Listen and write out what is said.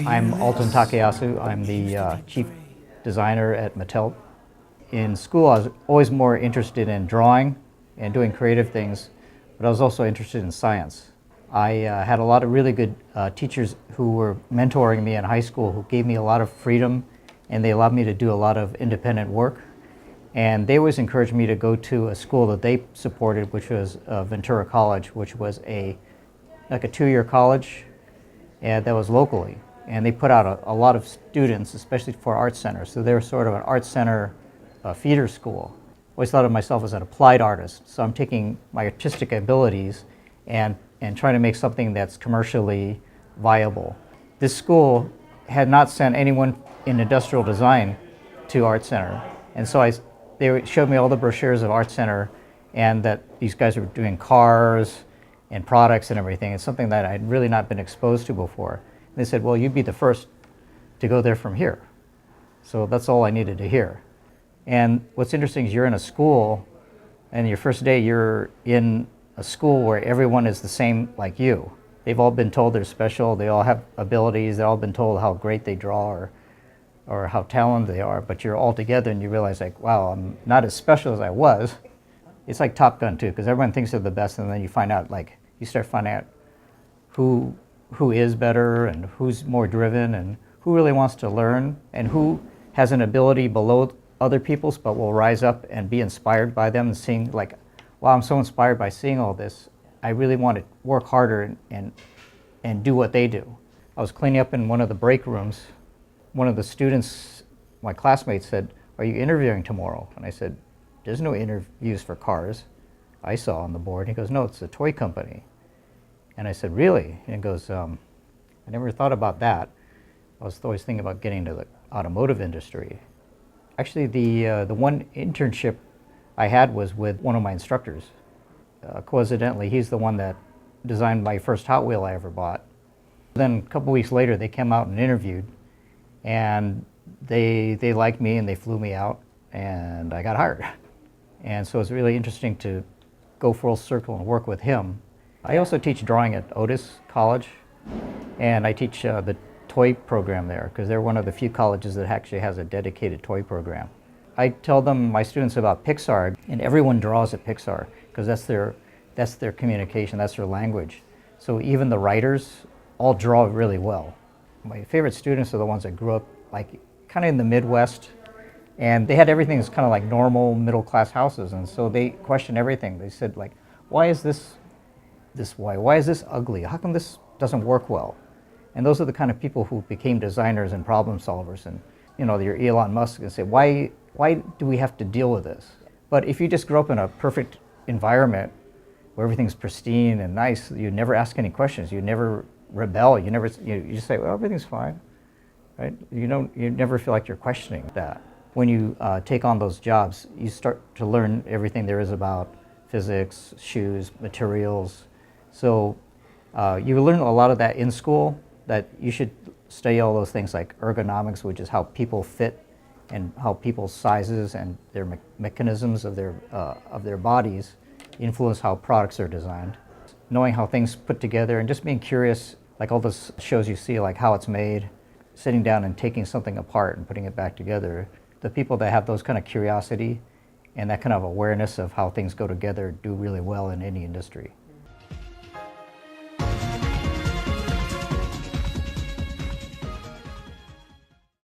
I'm Alton Takeyasu. I'm the chief designer at Mattel. In school, I was always more interested in drawing and doing creative things, but I was also interested in science. I had a lot of really good teachers who were mentoring me in high school, who gave me a lot of freedom, and they allowed me to do a lot of independent work. And they always encouraged me to go to a school that they supported, which was Ventura College, which was like a two-year college that was locally. And they put out a lot of students, especially for art centers. So they were sort of an art center feeder school. I always thought of myself as an applied artist. So I'm taking my artistic abilities and trying to make something that's commercially viable. This school had not sent anyone in industrial design to Art Center. And so they showed me all the brochures of Art Center and that these guys were doing cars and products and everything. It's something that I'd really not been exposed to before. And they said, well, you'd be the first to go there from here. So that's all I needed to hear. And what's interesting is you're in a school, and your first day you're in a school where everyone is the same like you. They've all been told they're special, they all have abilities, they've all been told how great they draw or how talented they are, but you're all together and you realize like, wow, I'm not as special as I was. It's like Top Gun too, because everyone thinks they're the best, and then you find out, like, you start finding out who is better and who's more driven and who really wants to learn and who has an ability below other people's but will rise up and be inspired by them and seeing like, wow, I'm so inspired by seeing all this. I really want to work harder and do what they do. I was cleaning up in one of the break rooms. One of the students, my classmates, said, are you interviewing tomorrow? And I said, there's no interviews for cars. I saw on the board. He goes, no, it's a toy company. And I said, really? And he goes, I never thought about that. I was always thinking about getting to the automotive industry. Actually, the one internship I had was with one of my instructors. Coincidentally, he's the one that designed my first Hot Wheel I ever bought. Then a couple weeks later, they came out and interviewed, and they liked me and they flew me out, and I got hired. And so it's really interesting to go full circle and work with him. I also teach drawing at Otis College, and I teach the toy program there because they're one of the few colleges that actually has a dedicated toy program. I tell them, my students, about Pixar, and everyone draws at Pixar because that's their communication, that's their language. So even the writers all draw really well. My favorite students are the ones that grew up like kind of in the Midwest, and they had everything that's kind of like normal middle-class houses, and so they questioned everything. They said, like, why is this way? Why is this ugly? How come this doesn't work well? And those are the kind of people who became designers and problem solvers, and you know, your Elon Musk, and say, why do we have to deal with this? But if you just grow up in a perfect environment where everything's pristine and nice, you never ask any questions, you never rebel, you just say, well, everything's fine, right? You never feel like you're questioning that. When you take on those jobs, you start to learn everything there is about physics, shoes, materials. So you learn a lot of that in school, that you should study all those things like ergonomics, which is how people fit and how people's sizes and their mechanisms of their bodies influence how products are designed. Knowing how things put together and just being curious, like all those shows you see, like how it's made, sitting down and taking something apart and putting it back together. The people that have those kind of curiosity and that kind of awareness of how things go together do really well in any industry.